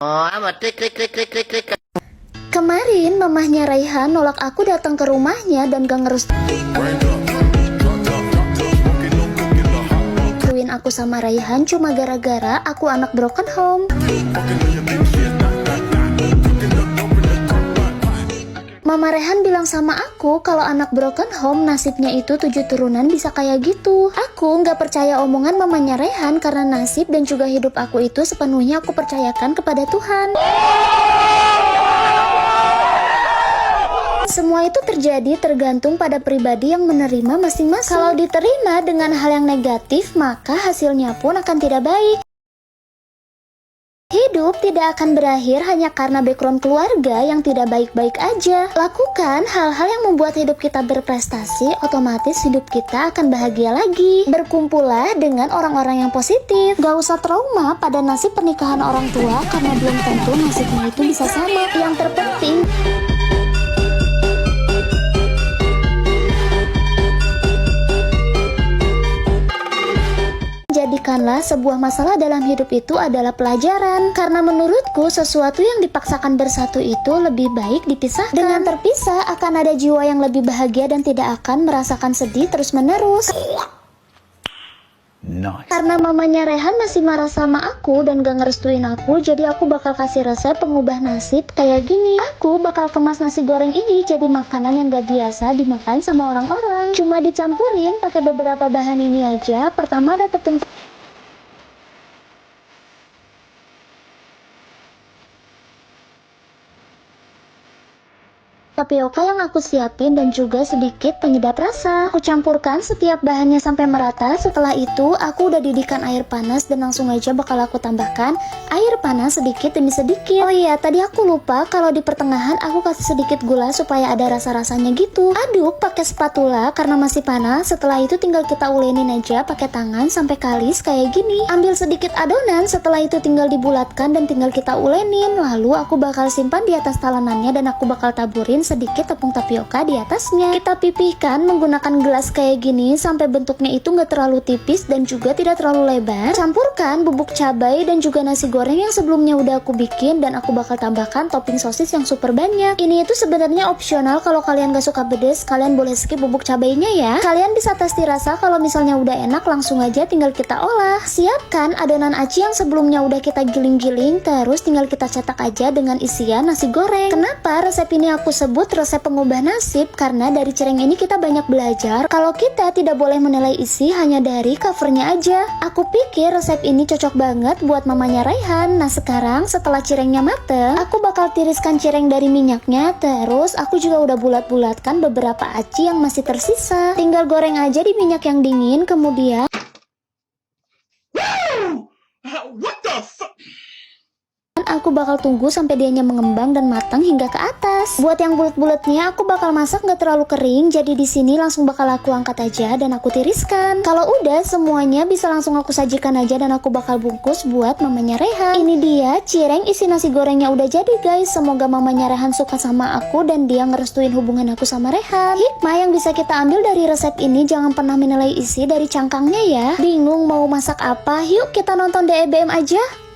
Oh, amat klik. Kemarin mamahnya Raihan nolak aku datang ke rumahnya dan gak ngerestuin aku sama Raihan cuma gara-gara aku anak broken home. Mama Rehan bilang sama aku kalau anak broken home nasibnya itu 7 turunan bisa kayak gitu. Aku nggak percaya omongan mamanya Rehan karena nasib dan juga hidup aku itu sepenuhnya aku percayakan kepada Tuhan. Semua itu terjadi tergantung pada pribadi yang menerima masing-masing. Kalau diterima dengan hal yang negatif, maka hasilnya pun akan tidak baik. Hidup tidak akan berakhir hanya karena background keluarga yang tidak baik-baik aja. Lakukan hal-hal yang membuat hidup kita berprestasi, otomatis hidup kita akan bahagia lagi. Berkumpullah dengan orang-orang yang positif. Gak usah trauma pada nasib pernikahan orang tua karena belum tentu nasibnya itu bisa sama. Yang terpenting jadikanlah sebuah masalah dalam hidup itu adalah pelajaran. Karena menurutku sesuatu yang dipaksakan bersatu itu lebih baik dipisahkan. Dengan terpisah akan ada jiwa yang lebih bahagia dan tidak akan merasakan sedih terus-menerus. Nice. Karena mamanya Rehan masih marah sama aku dan gak ngerestuin aku, jadi aku bakal kasih resep pengubah nasib kayak gini. Aku bakal kemas nasi goreng ini jadi makanan yang gak biasa dimakan sama orang-orang. Cuma dicampurin pakai beberapa bahan ini aja. Pertama ada tepung tapioka yang aku siapin dan juga sedikit penyedap rasa. Aku campurkan setiap bahannya sampai merata. Setelah itu aku udah didihkan air panas dan langsung aja bakal aku tambahkan air panas sedikit demi sedikit. Oh iya, tadi aku lupa kalau di pertengahan aku kasih sedikit gula supaya ada rasa-rasanya gitu. Aduk pakai spatula karena masih panas. Setelah itu tinggal kita ulenin aja pakai tangan sampai kalis kayak gini. Ambil sedikit adonan, setelah itu tinggal dibulatkan dan tinggal kita ulenin. Lalu aku bakal simpan di atas talenannya dan aku bakal taburin sedikit tepung tapioka di atasnya. Kita pipihkan menggunakan gelas kayak gini sampai bentuknya itu nggak terlalu tipis dan juga tidak terlalu lebar. Campurkan bubuk cabai dan juga nasi goreng yang sebelumnya udah aku bikin dan aku bakal tambahkan topping sosis yang super banyak. Ini itu sebenarnya opsional, kalau kalian gak suka pedes kalian boleh skip bubuk cabainya ya. Kalian bisa testi rasa, kalau misalnya udah enak langsung aja tinggal kita olah. Siapkan adonan aci yang sebelumnya udah kita giling-giling, terus tinggal kita cetak aja dengan isian nasi goreng. Kenapa resep ini aku sebut resep pengubah nasib? Karena dari cireng ini kita banyak belajar kalau kita tidak boleh menilai isi hanya dari covernya aja. Aku pikir resep ini cocok banget buat mamanya Raihan. Nah sekarang setelah cirengnya mateng, aku bakal tiriskan cireng dari minyaknya. Terus aku juga udah bulat-bulatkan beberapa aci yang masih tersisa. Tinggal goreng aja di minyak yang dingin, kemudian aku bakal tunggu sampai dianya mengembang dan matang hingga ke atas. Buat yang bulat-bulatnya aku bakal masak nggak terlalu kering, jadi di sini langsung bakal aku angkat aja dan aku tiriskan. Kalau udah semuanya bisa langsung aku sajikan aja dan aku bakal bungkus buat mamanya Rehan. Ini dia cireng isi nasi gorengnya udah jadi guys. Semoga mamanya Rehan suka sama aku dan dia ngerestuin hubungan aku sama Rehan. Hikmah yang bisa kita ambil dari resep ini, jangan pernah menilai isi dari cangkangnya ya. Bingung mau masak apa? Yuk kita nonton DEBM aja.